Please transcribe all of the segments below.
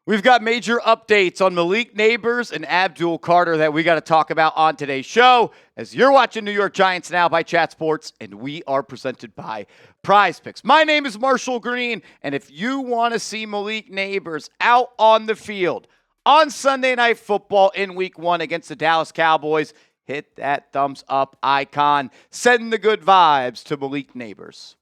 We've got major updates on Malik Nabers and Abdul that we got to talk about on today's show. As you're watching New York Giants Now by Chat Sports, and we are presented by Prize Picks. My name is Marshall Green, and if you want to see Malik Nabers out on the field on Sunday Night Football in Week 1 against the Dallas Cowboys, hit that thumbs up icon. Send the good vibes to Malik Nabers.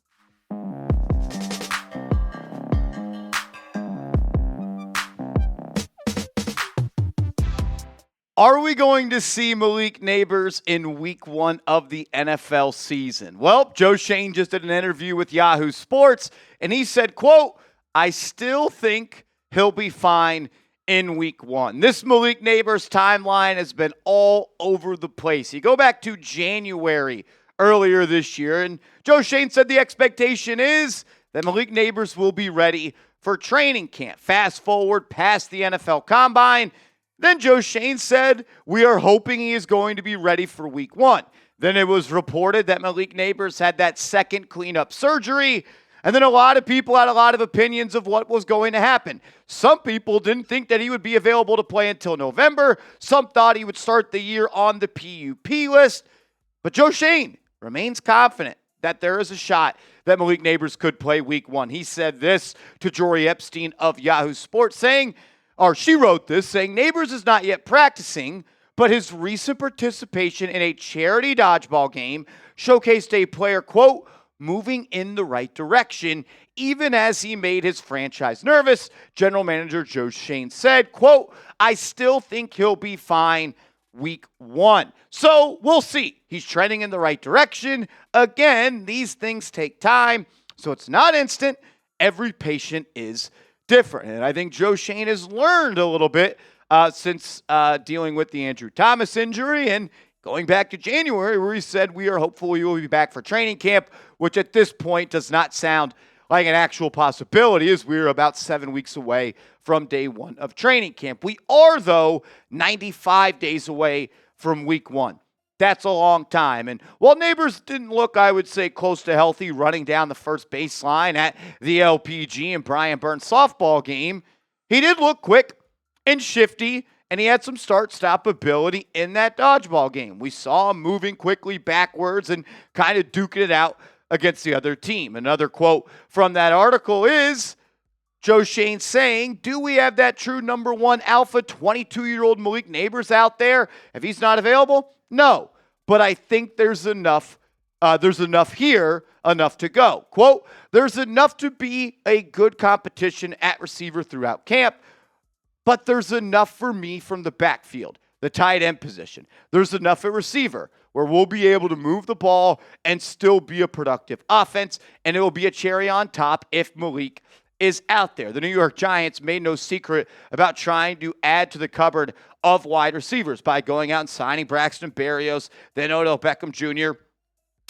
Are we going to see Malik Nabers in Week 1 of the NFL season? Well, Joe Schoen just did an interview with Yahoo Sports, and he said, quote, "I still think he'll be fine in Week 1. This Malik Nabers timeline has been all over the place. You go back to January earlier this year, and Joe Schoen said the expectation is that Malik Nabers will be ready for training camp. Fast forward past the NFL Combine, then Joe Schoen said, we are hoping he is going to be ready for Week 1. Then it was reported that Malik Nabers had that second cleanup surgery. And then a lot of people had a lot of opinions of what was going to happen. Some people didn't think that he would be available to play until November. Some thought he would start the year on the PUP list. But Joe Schoen remains confident that there is a shot that Malik Nabers could play Week 1. He said this to Jory Epstein of Yahoo Sports, she wrote this, saying, Nabers is not yet practicing, but his recent participation in a charity dodgeball game showcased a player, quote, moving in the right direction, even as he made his franchise nervous. General manager Joe Schoen said, quote, I still think he'll be fine Week 1. So we'll see. He's trending in the right direction. Again, these things take time, so it's not instant. Every patient is different. And I think Joe Schoen has learned a little bit since dealing with the Andrew Thomas injury and going back to January where he said we are hopeful he will be back for training camp, which at this point does not sound like an actual possibility as we're about 7 weeks away from day 1 of training camp. We are, though, 95 days away from Week 1. That's a long time. And while Nabers didn't look, I would say, close to healthy running down the first baseline at the LPG and Brian Burns softball game, he did look quick and shifty, and he had some start-stop ability in that dodgeball game. We saw him moving quickly backwards and kind of duking it out against the other team. Another quote from that article is Joe Schoen saying, do we have that true number 1 alpha 22-year-old Malik Nabers out there? If he's not available, no, but I think there's enough here, enough to go. Quote, there's enough to be a good competition at receiver throughout camp, but there's enough for me from the backfield, the tight end position. There's enough at receiver where we'll be able to move the ball and still be a productive offense, and it will be a cherry on top if Malik is out there. The New York Giants made no secret about trying to add to the cupboard of wide receivers by going out and signing Braxton Berrios, then Odell Beckham Jr.,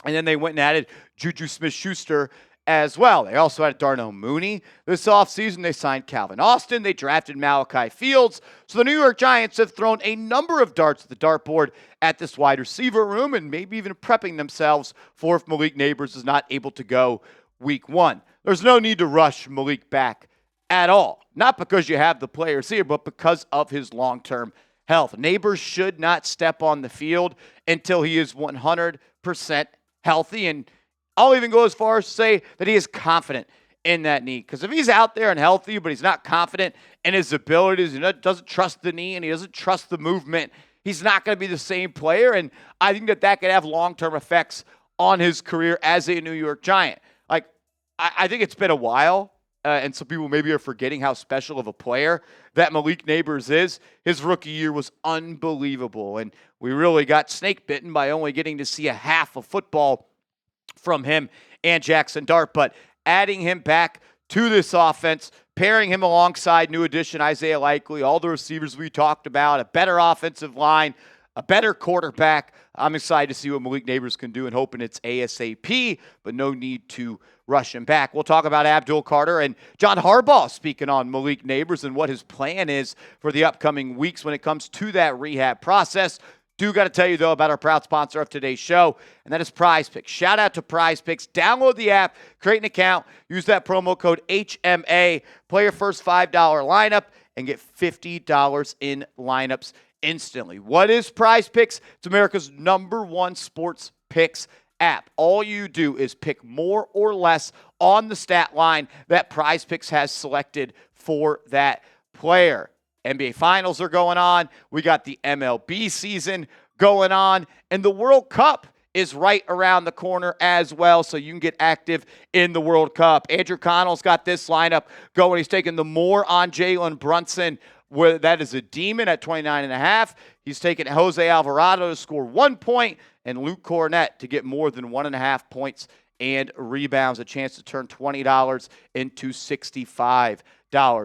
and then they went and added Juju Smith-Schuster as well. They also had Darnell Mooney. This offseason, they signed Calvin Austin. They drafted Malachi Fields. So the New York Giants have thrown a number of darts at the dartboard at this wide receiver room and maybe even prepping themselves for if Malik Nabers is not able to go Week 1. There's no need to rush Malik back at all. Not because you have the players here, but because of his long-term health. Nabers should not step on the field until he is 100% healthy. And I'll even go as far as to say that he is confident in that knee. Because if he's out there and healthy, but he's not confident in his abilities, he doesn't trust the knee and he doesn't trust the movement, he's not going to be the same player. And I think that could have long-term effects on his career as a New York Giant. I think it's been a while, and some people maybe are forgetting how special of a player that Malik Nabers is. His rookie year was unbelievable, and we really got snake bitten by only getting to see a half of football from him and Jaxson Dart. But adding him back to this offense, pairing him alongside new addition Isaiah Likely, all the receivers we talked about, a better offensive line, a better quarterback. I'm excited to see what Malik Nabers can do and hoping it's ASAP, but no need to rush him back. We'll talk about Abdul and John Harbaugh speaking on Malik Nabers and what his plan is for the upcoming weeks when it comes to that rehab process. Do got to tell you, though, about our proud sponsor of today's show, and that is Prize Picks. Shout out to Prize Picks. Download the app, create an account, use that promo code HMA, play your first $5 lineup, and get $50 in lineups instantly. What is Prize Picks? It's America's #1 sports picks app. All you do is pick more or less on the stat line that Prize Picks has selected for that player. NBA Finals are going on. We got the MLB season going on, and the World Cup is right around the corner as well, so you can get active in the World Cup. Andrew Connell's got this lineup going. He's taking the more on Jalen Brunson, where that is a demon at 29.5. He's taking Jose Alvarado to score 1 point and Luke Cornett to get more than 1.5 points and rebounds, a chance to turn $20 into $65.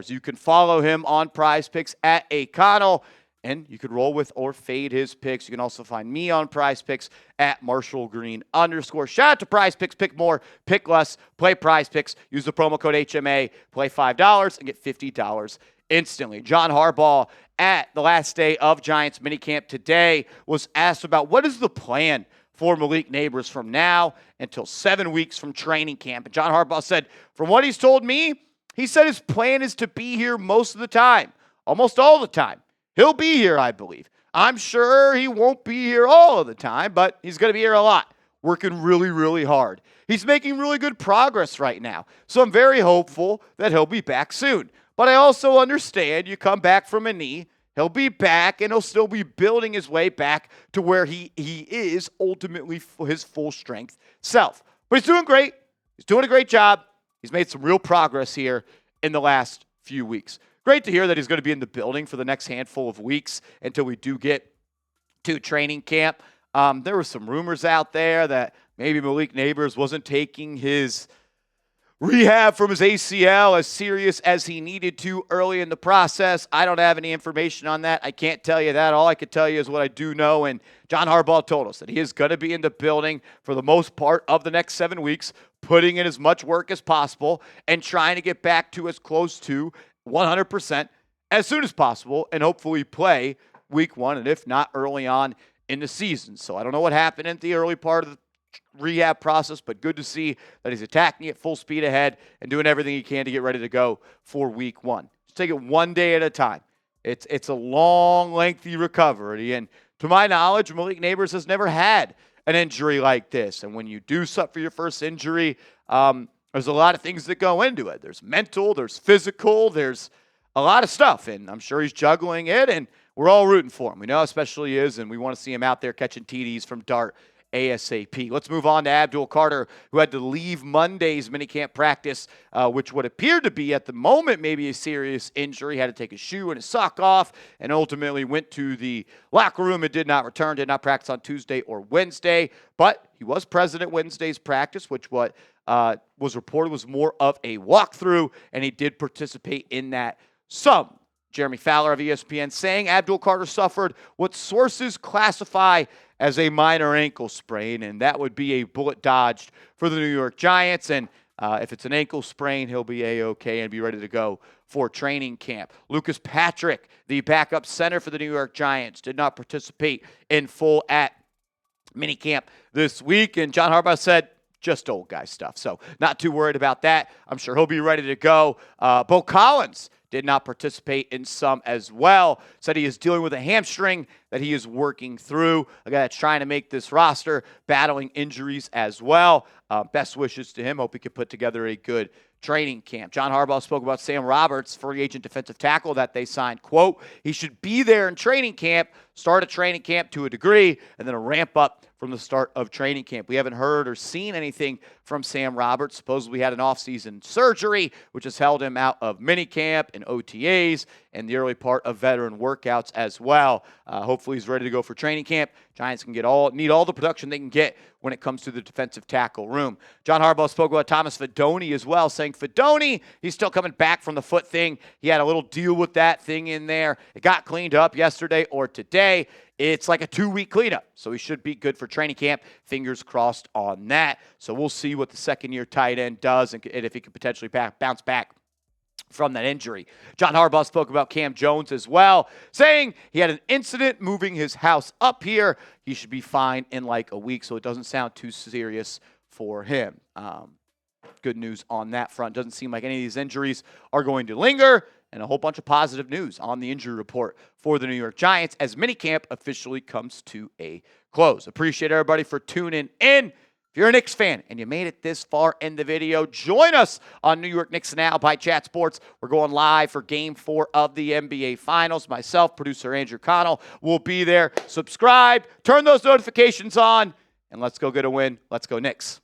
You can follow him on Prize Picks at @Connell, and you could roll with or fade his picks. You can also find me on Prize Picks at @MarshallGreen_. Shout out to Prize Picks. Pick more, pick less, play Prize Picks. Use the promo code HMA, play $5, and get $50 instantly. John Harbaugh at the last day of Giants minicamp today was asked about what is the plan for Malik Nabers from now until 7 weeks from training camp. And John Harbaugh said, from what he's told me, he said his plan is to be here most of the time, almost all the time. He'll be here, I believe. I'm sure he won't be here all of the time, but he's going to be here a lot, working really, really hard. He's making really good progress right now, so I'm very hopeful that he'll be back soon. But I also understand you come back from a knee, he'll be back, and he'll still be building his way back to where he is ultimately his full strength self. But he's doing great. He's doing a great job. He's made some real progress here in the last few weeks. Great to hear that he's going to be in the building for the next handful of weeks until we do get to training camp. There were some rumors out there that maybe Malik Nabers wasn't taking his rehab from his ACL as serious as he needed to early in the process. I don't have any information on that. I can't tell you that. All I can tell you is what I do know, and John Harbaugh told us that he is going to be in the building for the most part of the next 7 weeks, putting in as much work as possible and trying to get back to as close to 100% as soon as possible and hopefully play week 1, and if not, early on in the season. So I don't know what happened at the early part of the rehab process, but good to see that he's attacking it full speed ahead and doing everything he can to get ready to go for week 1. Just take it one day at a time. It's a long, lengthy recovery, and to my knowledge, Malik Nabers has never had an injury like this. And when you do something for your first injury, there's a lot of things that go into it. There's mental, there's physical, there's a lot of stuff, and I'm sure he's juggling it, and we're all rooting for him. We know how special he is, and we want to see him out there catching TDs from Dart ASAP. Let's move on to Abdul Carter, who had to leave Monday's minicamp practice, which would appear to be at the moment maybe a serious injury. He had to take his shoe and his sock off and ultimately went to the locker room and did not return, did not practice on Tuesday or Wednesday. But he was present at Wednesday's practice, which was reported was more of a walkthrough, and he did participate in that some. Jeremy Fowler of ESPN saying Abdul Carter suffered what sources classify as a minor ankle sprain, and that would be a bullet dodged for the New York Giants. And if it's an ankle sprain, he'll be A-OK and be ready to go for training camp. Lucas Patrick, the backup center for the New York Giants, did not participate in full at minicamp this week, and John Harbaugh said, just old guy stuff. So not too worried about that. I'm sure he'll be ready to go. Bo Collins did not participate in some as well. Said he is dealing with a hamstring that he is working through. A guy that's trying to make this roster, battling injuries as well. Best wishes to him. Hope he can put together a good training camp. John Harbaugh spoke about Sam Roberts, free agent defensive tackle that they signed. Quote, he should be there in training camp, start a training camp to a degree, and then a ramp up from the start of training camp. We haven't heard or seen anything from Sam Roberts. Supposedly had an offseason surgery, which has held him out of minicamp and OTAs and the early part of veteran workouts as well. Hopefully he's ready to go for training camp. Giants can need all the production they can get when it comes to the defensive tackle room. John Harbaugh spoke about Thomas Fidone as well, saying Fidone, he's still coming back from the foot thing. He had a little deal with that thing in there. It got cleaned up yesterday or today. It's like a 2-week cleanup, so he should be good for training camp. Fingers crossed on that. So we'll see what the second-year tight end does and if he can potentially bounce back from that injury. John Harbaugh spoke about Cam Jones as well, saying he had an incident moving his house up here. He should be fine in like a week, so it doesn't sound too serious for him. Good news on that front. Doesn't seem like any of these injuries are going to linger. and a whole bunch of positive news on the injury report for the New York Giants as minicamp officially comes to a close. Appreciate everybody for tuning in. If you're a Knicks fan and you made it this far in the video, join us on New York Knicks Now by Chat Sports. We're going live for Game 4 of the NBA Finals. Myself, producer Andrew Connell, will be there. Subscribe, turn those notifications on, and let's go get a win. Let's go Knicks.